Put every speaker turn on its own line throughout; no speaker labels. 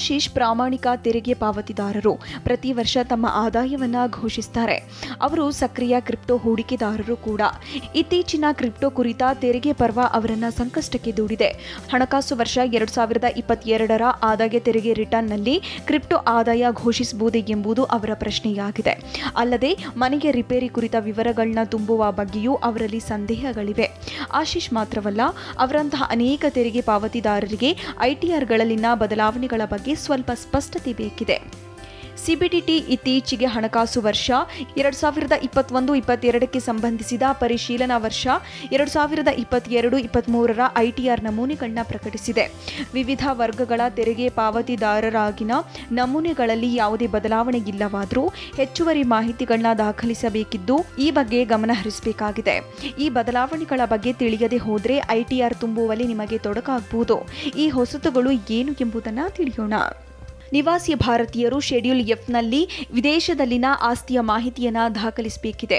ಆಶೀಶ್ ಪ್ರಾಮಾಣಿಕ ತೆರಿಗೆ ಪಾವತಿದಾರರು. ಪ್ರತಿ ವರ್ಷ ತಮ್ಮ ಆದಾಯವನ್ನ ಘೋಷಿಸುತ್ತಾರೆ. ಅವರು ಸಕ್ರಿಯ ಕ್ರಿಪ್ಟೋ ಹೂಡಿಕೆದಾರರು ಕೂಡ. ಇತ್ತೀಚಿನ ಕ್ರಿಪ್ಟೋ ಕುರಿತ ತೆರಿಗೆ ಪರ್ವ ಅವರನ್ನ ಸಂಕಷ್ಟಕ್ಕೆ ದೂಡಿದೆ. ಹಣಕಾಸು ವರ್ಷ 2022ರ ಆದಾಯ ತೆರಿಗೆ ರಿಟರ್ನ್ನಲ್ಲಿ ಕ್ರಿಪ್ಟೋ ಆದಾಯ ಘೋಷಿಸಬಹುದೇ ಎಂಬುದು ಅವರ ಪ್ರಶ್ನೆಯಾಗಿದೆ. ಅಲ್ಲದೆ ಮನೆಗೆ ರಿಪೇರಿ ಕುರಿತ ವಿವರಗಳನ್ನ ತುಂಬುವ ಬಗ್ಗೆಯೂ ಅವರಲ್ಲಿ ಸಂದೇಹಗಳಿವೆ. ಆಶೀಶ್ ಮಾತ್ರವಲ್ಲ, ಅವರಂತಹ ಅನೇಕ ತೆರಿಗೆ ಪಾವತಿದಾರರಿಗೆ ಐಟಿಆರ್ಗಳಲ್ಲಿನ ಬದಲಾವಣೆಗಳ ಬಗ್ಗೆ ಸ್ವಲ್ಪ ಸ್ಪಷ್ಟತೆ ಬೇಕಿದೆ. ಸಿಬಿಡಿಟಿ ಇತ್ತೀಚೆಗೆ ಹಣಕಾಸು ವರ್ಷ 2021-22ಕ್ಕೆ ಸಂಬಂಧಿಸಿದ ಪರಿಶೀಲನಾ ವರ್ಷ 2022-23ರ ಐಟಿಆರ್ ನಮೂನೆಗಳನ್ನ ಪ್ರಕಟಿಸಿದೆ. ವಿವಿಧ ವರ್ಗಗಳ ತೆರಿಗೆ ಪಾವತಿದಾರರಾಗಿನ ನಮೂನೆಗಳಲ್ಲಿ ಯಾವುದೇ ಬದಲಾವಣೆ ಇಲ್ಲವಾದರೂ ಹೆಚ್ಚುವರಿ ಮಾಹಿತಿಗಳನ್ನ ದಾಖಲಿಸಬೇಕಿದ್ದು ಈ ಬಗ್ಗೆ ಗಮನ ಹರಿಸಬೇಕಾಗಿದೆ. ಈ ಬದಲಾವಣೆಗಳ ಬಗ್ಗೆ ತಿಳಿಯದೆ ಹೋದರೆ ಐಟಿಆರ್ ತುಂಬುವಲ್ಲಿ ನಿಮಗೆ ತೊಡಕಾಗಬಹುದು. ಈ ಹೊಸತುಗಳು ಏನು ಎಂಬುದನ್ನು ತಿಳಿಯೋಣ. ನಿವಾಸಿ ಭಾರತೀಯರು ಶೆಡ್ಯೂಲ್ ಎಫ್ನಲ್ಲಿ ವಿದೇಶದಲ್ಲಿನ ಆಸ್ತಿಯ ಮಾಹಿತಿಯನ್ನು ದಾಖಲಿಸಬೇಕಿದೆ.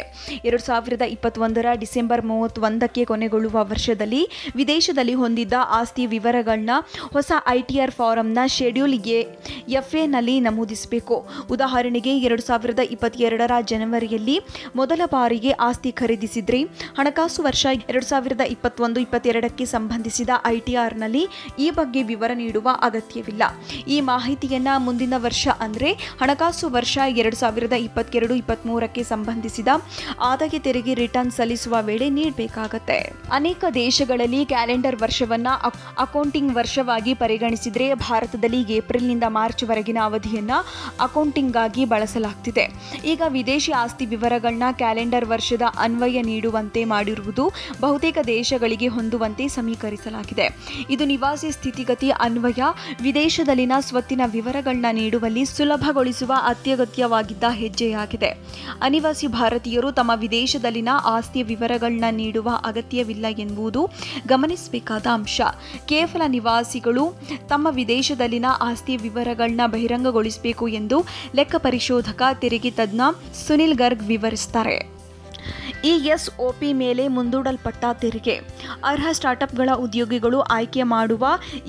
2021ರ ಡಿಸೆಂಬರ್ 31ಕ್ಕೆ ಕೊನೆಗೊಳ್ಳುವ ವರ್ಷದಲ್ಲಿ ವಿದೇಶದಲ್ಲಿ ಹೊಂದಿದ್ದ ಆಸ್ತಿ ವಿವರಗಳನ್ನ ಹೊಸ ಐಟಿಆರ್ ಫಾರಂನ ಶೆಡ್ಯೂಲ್ ಎಫ್ಎನಲ್ಲಿ ನಮೂದಿಸಬೇಕು. ಉದಾಹರಣೆಗೆ 2022ರ ಜನವರಿಯಲ್ಲಿ ಮೊದಲ ಬಾರಿಗೆ ಆಸ್ತಿ ಖರೀದಿಸಿದ್ರಿ. ಹಣಕಾಸು ವರ್ಷ 2021-22ಕ್ಕೆ ಸಂಬಂಧಿಸಿದ ಐಟಿಆರ್ನಲ್ಲಿ ಈ ಬಗ್ಗೆ ವಿವರ ನೀಡುವ ಅಗತ್ಯವಿಲ್ಲ. ಈ ಮಾಹಿತಿಯನ್ನು ಮುಂದಿನ ವರ್ಷ ಅಂದರೆ ಹಣಕಾಸು ವರ್ಷ 2022-23ಕ್ಕೆ ಸಂಬಂಧಿಸಿದ ಆದಾಯ ತೆರಿಗೆ ರಿಟರ್ನ್ ಸಲ್ಲಿಸುವ ವೇಳೆ ನೀಡಬೇಕಾಗುತ್ತೆ. ಅನೇಕ ದೇಶಗಳಲ್ಲಿ ಕ್ಯಾಲೆಂಡರ್ ವರ್ಷವನ್ನ ಅಕೌಂಟಿಂಗ್ ವರ್ಷವಾಗಿ ಪರಿಗಣಿಸಿದರೆ ಭಾರತದಲ್ಲಿ ಏಪ್ರಿಲ್ನಿಂದ ಮಾರ್ಚ್ ವರೆಗಿನ ಅವಧಿಯನ್ನ ಅಕೌಂಟಿಂಗ್ ಆಗಿ ಬಳಸಲಾಗ್ತಿದೆ. ಈಗ ವಿದೇಶಿ ಆಸ್ತಿ ವಿವರಗಳನ್ನ ಕ್ಯಾಲೆಂಡರ್ ವರ್ಷದ ಅನ್ವಯ ನೀಡುವಂತೆ ಮಾಡಿರುವುದು ಬಹುತೇಕ ದೇಶಗಳಿಗೆ ಹೊಂದುವಂತೆ ಸಮೀಕರಿಸಲಾಗಿದೆ. ಇದು ನಿವಾಸಿ ಸ್ಥಿತಿಗತಿ ಅನ್ವಯ ವಿದೇಶದಲ್ಲಿನ ಸ್ವತ್ತಿನ ವಿವರಗಳನ್ನ ನೀಡುವಲ್ಲಿ ಸುಲಭಗೊಳಿಸುವ ಅತ್ಯಗತ್ಯವಾಗಿದ್ದ ಹೆಜ್ಜೆಯಾಗಿದೆ. ಅನಿವಾಸಿ ಭಾರತೀಯರು ತಮ್ಮ ವಿದೇಶದಲ್ಲಿನ ಆಸ್ತಿಯ ವಿವರಗಳನ್ನ ನೀಡುವ ಅಗತ್ಯವಿಲ್ಲ ಎಂಬುದು ಗಮನಿಸಬೇಕಾದ ಅಂಶ. ಕೇವಲ ನಿವಾಸಿಗಳು ತಮ್ಮ ವಿದೇಶದಲ್ಲಿನ ಆಸ್ತಿಯ ವಿವರಗಳನ್ನ ಬಹಿರಂಗಗೊಳಿಸಬೇಕು ಎಂದು ಲೆಕ್ಕ ಪರಿಶೋಧಕ ತೆರಿಗೆ ತಜ್ಞ ಸುನಿಲ್ ಗರ್ಗ್ ವಿವರಿಸುತ್ತಾರೆ. ಇಎಸ್ಒಪಿ ಮೇಲೆ ಮುಂದೂಡಲ್ಪಟ್ಟ ತೆರಿಗೆ. ಅರ್ಹ ಸ್ಟಾರ್ಟ್ಅಪ್ಗಳ ಉದ್ಯೋಗಿಗಳು ಆಯ್ಕೆ ಮಾಡುವ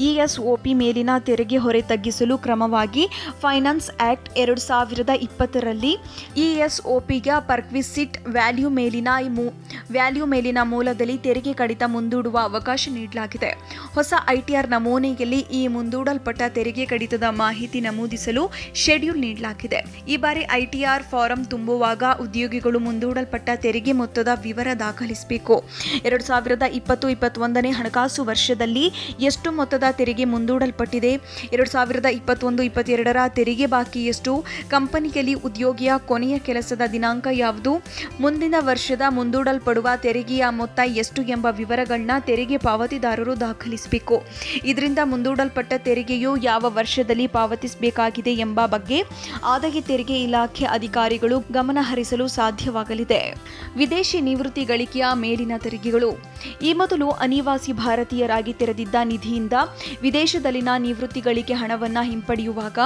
ಇಎಸ್ಒಪಿ ಮೇಲಿನ ತೆರಿಗೆ ಹೊರೆ ತಗ್ಗಿಸಲು ಕ್ರಮವಾಗಿ ಫೈನಾನ್ಸ್ ಆಕ್ಟ್ 2020ರಲ್ಲಿ ಇಎಸ್ಒಪಿಗೆ ಪರ್ಕ್ವಿಸಿಟ್ ವ್ಯಾಲ್ಯೂ ಮೇಲಿನ ಮೂಲದಲ್ಲಿ ತೆರಿಗೆ ಕಡಿತ ಮುಂದೂಡುವ ಅವಕಾಶ ನೀಡಲಾಗಿದೆ. ಹೊಸ ಐಟಿಆರ್ ನಮೂನೆಯಲ್ಲಿ ಈ ಮುಂದೂಡಲ್ಪಟ್ಟ ತೆರಿಗೆ ಕಡಿತದ ಮಾಹಿತಿ ನಮೂದಿಸಲು ಶೆಡ್ಯೂಲ್ ನೀಡಲಾಗಿದೆ. ಈ ಬಾರಿ ಐಟಿಆರ್ ಫಾರಂ ತುಂಬುವಾಗ ಉದ್ಯೋಗಿಗಳು ಮುಂದೂಡಲ್ಪಟ್ಟ ತೆರಿಗೆ ಮೊತ್ತದ ವಿವರ ದಾಖಲಿಸಬೇಕು. 2020-21ನೇ ಹಣಕಾಸು ವರ್ಷದಲ್ಲಿ ಎಷ್ಟು ಮೊತ್ತದ ತೆರಿಗೆ ಮುಂದೂಡಲ್ಪಟ್ಟಿದೆ, 2021-22ರ ತೆರಿಗೆ ಬಾಕಿ ಎಷ್ಟು, ಕಂಪನಿಯಲ್ಲಿ ಉದ್ಯೋಗಿಯ ಕೊನೆಯ ಕೆಲಸದ ದಿನಾಂಕ ಯಾವುದು, ಮುಂದಿನ ವರ್ಷದ ಮುಂದೂಡಲ್ಪಡುವ ತೆರಿಗೆಯ ಮೊತ್ತ ಎಷ್ಟು ಎಂಬ ವಿವರಗಳನ್ನ ತೆರಿಗೆ ಪಾವತಿದಾರರು ದಾಖಲಿಸಬೇಕು. ಇದರಿಂದ ಮುಂದೂಡಲ್ಪಟ್ಟ ತೆರಿಗೆಯು ಯಾವ ವರ್ಷದಲ್ಲಿ ಪಾವತಿಸಬೇಕಾಗಿದೆ ಎಂಬ ಬಗ್ಗೆ ಆದಾಯ ತೆರಿಗೆ ಇಲಾಖೆ ಅಧಿಕಾರಿಗಳು ಗಮನ ಹರಿಸಲು ಸಾಧ್ಯವಾಗಲಿದೆ. ವಿದೇಶಿ ನಿವೃತ್ತಿ ಗಳಿಕೆಯ ಮೇಲಿನ ತೆರಿಗೆಗಳು. ಈ ಮೊದಲು ಅನಿವಾಸಿ ಭಾರತೀಯರಾಗಿ ತೆರೆದಿದ್ದ ನಿಧಿಯಿಂದ ವಿದೇಶದಲ್ಲಿನ ನಿವೃತ್ತಿ ಗಳಿಕೆ ಹಣವನ್ನು ಹಿಂಪಡೆಯುವಾಗ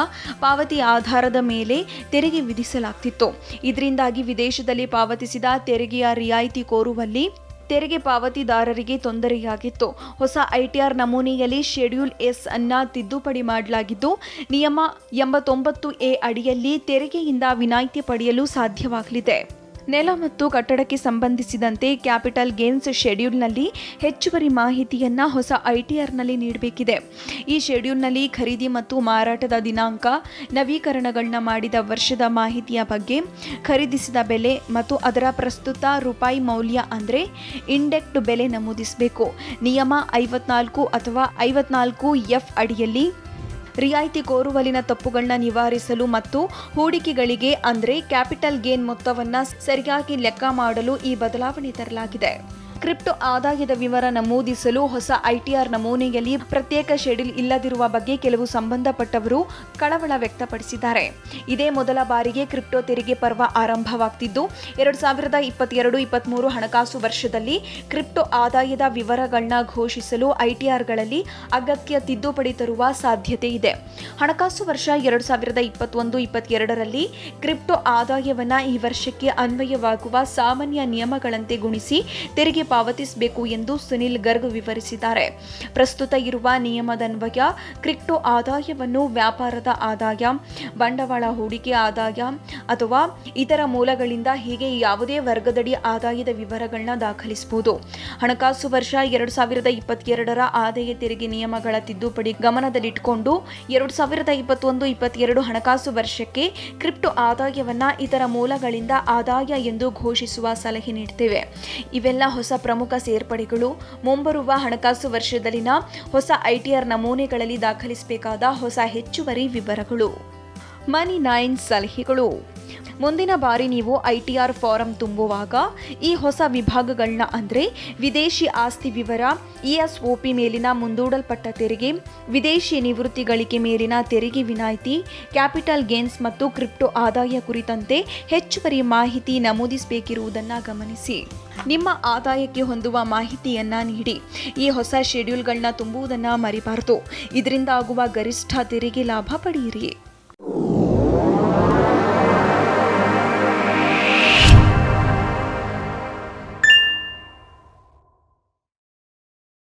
ಪಾವತಿ ಆಧಾರದ ಮೇಲೆ ತೆರಿಗೆ ವಿಧಿಸಲಾಗ್ತಿತ್ತು. ಇದರಿಂದಾಗಿ ವಿದೇಶದಲ್ಲಿ ಪಾವತಿಸಿದ ತೆರಿಗೆಯ ರಿಯಾಯಿತಿ ಕೋರುವಲ್ಲಿ ತೆರಿಗೆ ಪಾವತಿದಾರರಿಗೆ ತೊಂದರೆಯಾಗಿತ್ತು. ಹೊಸ ಐಟಿಆರ್ ನಮೂನೆಯಲ್ಲಿ ಶೆಡ್ಯೂಲ್ ಎಸ್ ಅನ್ನ ತಿದ್ದುಪಡಿ ಮಾಡಲಾಗಿದ್ದು ನಿಯಮ 89A ಅಡಿಯಲ್ಲಿ ತೆರಿಗೆಯಿಂದ ವಿನಾಯಿತಿ ಪಡೆಯಲು ಸಾಧ್ಯವಾಗಲಿದೆ. ನೆಲ ಮತ್ತು ಕಟ್ಟಡಕ್ಕೆ ಸಂಬಂಧಿಸಿದಂತೆ ಕ್ಯಾಪಿಟಲ್ ಗೇನ್ಸ್ ಶೆಡ್ಯೂಲ್ನಲ್ಲಿ ಹೆಚ್ಚುವರಿ ಮಾಹಿತಿಯನ್ನು ಹೊಸ ಐಟಿಆರ್ನಲ್ಲಿ ನೀಡಬೇಕಿದೆ. ಈ ಶೆಡ್ಯೂಲ್ನಲ್ಲಿ ಖರೀದಿ ಮತ್ತು ಮಾರಾಟದ ದಿನಾಂಕ, ನವೀಕರಣಗಳನ್ನ ಮಾಡಿದ ವರ್ಷದ ಮಾಹಿತಿಯ ಬಗ್ಗೆ, ಖರೀದಿಸಿದ ಬೆಲೆ ಮತ್ತು ಅದರ ಪ್ರಸ್ತುತ ರೂಪಾಯಿ ಮೌಲ್ಯ ಅಂದರೆ ಇಂಡೆಕ್ಸ್ಡ್ ಬೆಲೆ ನಮೂದಿಸಬೇಕು. ನಿಯಮ 54 ಅಥವಾ 54F ಅಡಿಯಲ್ಲಿ ರಿಯಾಯಿತಿ ಕೋರುವಲ್ಲಿನ ತಪ್ಪುಗಳನ್ನ ನಿವಾರಿಸಲು ಮತ್ತು ಹೂಡಿಕೆಗಳಿಗೆ ಅಂದರೆ ಕ್ಯಾಪಿಟಲ್ ಗೇನ್ ಮೊತ್ತವನ್ನು ಸರಿಯಾಗಿ ಲೆಕ್ಕ ಮಾಡಲು ಈ ಬದಲಾವಣೆ ತರಲಾಗಿದೆ. ಕ್ರಿಪ್ಟೋ ಆದಾಯದ ವಿವರ ನಮೂದಿಸಲು ಹೊಸ ಐಟಿಆರ್ ನಮೂನೆಯಲ್ಲಿ ಪ್ರತ್ಯೇಕ ಶೆಡ್ಯೂಲ್ ಇಲ್ಲದಿರುವ ಬಗ್ಗೆ ಕೆಲವು ಸಂಬಂಧಪಟ್ಟವರು ಕಳವಳ ವ್ಯಕ್ತಪಡಿಸಿದ್ದಾರೆ. ಇದೇ ಮೊದಲ ಬಾರಿಗೆ ಕ್ರಿಪ್ಟೋ ತೆರಿಗೆ ಪರ್ವ ಆರಂಭವಾಗ್ತಿದ್ದು 2022-23 ಹಣಕಾಸು ವರ್ಷದಲ್ಲಿ ಕ್ರಿಪ್ಟೋ ಆದಾಯದ ವಿವರಗಳನ್ನ ಘೋಷಿಸಲು ಐಟಿಆರ್ಗಳಲ್ಲಿ ಅಗತ್ಯ ತಿದ್ದುಪಡಿ ತರುವ ಸಾಧ್ಯತೆ ಇದೆ. ಹಣಕಾಸು ವರ್ಷ 2021-22ರಲ್ಲಿ ಕ್ರಿಪ್ಟೋ ಆದಾಯವನ್ನು ಈ ವರ್ಷಕ್ಕೆ ಅನ್ವಯವಾಗುವ ಸಾಮಾನ್ಯ ನಿಯಮಗಳಂತೆ ಗುಣಿಸಿ ತೆರಿಗೆ ಪಾವತಿಸಬೇಕು ಎಂದು ಸುನಿಲ್ ಗರ್ಗ್ ವಿವರಿಸಿದ್ದಾರೆ. ಪ್ರಸ್ತುತ ಇರುವ ನಿಯಮದನ್ವಯ ಕ್ರಿಪ್ಟೋ ಆದಾಯವನ್ನು ವ್ಯಾಪಾರದ ಆದಾಯ, ಬಂಡವಾಳ ಹೂಡಿಕೆ ಆದಾಯ ಅಥವಾ ಇತರ ಮೂಲಗಳಿಂದ ಹೀಗೆ ಯಾವುದೇ ವರ್ಗದಡಿ ಆದಾಯದ ವಿವರಗಳನ್ನ ದಾಖಲಿಸಬಹುದು. ಹಣಕಾಸು ವರ್ಷ 2022ರ ಆದಾಯ ತೆರಿಗೆ ನಿಯಮಗಳ ತಿದ್ದುಪಡಿ ಗಮನದಲ್ಲಿಟ್ಟುಕೊಂಡು 2021-22 ಹಣಕಾಸು ವರ್ಷಕ್ಕೆ ಕ್ರಿಪ್ಟೋ ಆದಾಯವನ್ನ ಇತರ ಮೂಲಗಳಿಂದ ಆದಾಯ ಎಂದು ಘೋಷಿಸುವ ಸಲಹೆ ನೀಡುತ್ತೇವೆ. ಇವೆಲ್ಲ ಹೊಸ ಪ್ರಮುಖ ಸೇರ್ಪಡೆಗಳು. ಮುಂಬರುವ ಹಣಕಾಸು ವರ್ಷದಲ್ಲಿನ ಹೊಸ ಐಟಿಆರ್ ನಮೂನೆಗಳಲ್ಲಿ ದಾಖಲಿಸಬೇಕಾದ ಹೊಸ ಹೆಚ್ಚುವರಿ ವಿವರಗಳು. ಮನಿ9 ಸಲಹೆಗಳು. ಮುಂದಿನ ಬಾರಿ ನೀವು ಐಟಿಆರ್ ಫಾರಂ ತುಂಬುವಾಗ ಈ ಹೊಸ ವಿಭಾಗಗಳನ್ನ ಅಂದರೆ ವಿದೇಶಿ ಆಸ್ತಿ ವಿವರ, ಇಎಸ್ಒಪಿ ಮೇಲಿನ ಮುಂದೂಡಲ್ಪಟ್ಟ ತೆರಿಗೆ, ವಿದೇಶಿ ನಿವೃತ್ತಿ ಗಳಿಕೆ ಮೇಲಿನ ತೆರಿಗೆ ವಿನಾಯಿತಿ, ಕ್ಯಾಪಿಟಲ್ ಗೇನ್ಸ್ ಮತ್ತು ಕ್ರಿಪ್ಟೋ ಆದಾಯ ಕುರಿತಂತೆ ಹೆಚ್ಚುವರಿ ಮಾಹಿತಿ ನಮೂದಿಸಬೇಕಿರುವುದನ್ನು ಗಮನಿಸಿ. ನಿಮ್ಮ ಆದಾಯಕ್ಕೆ ಹೊಂದುವ ಮಾಹಿತಿಯನ್ನ ನೀಡಿ. ಈ ಹೊಸ ಶೆಡ್ಯೂಲ್ಗಳನ್ನ ತುಂಬುವುದನ್ನು ಮರಿಬಾರದು. ಇದರಿಂದ ಆಗುವ ಗರಿಷ್ಠ ತೆರಿಗೆ ಲಾಭ ಪಡೆಯಿರಿ.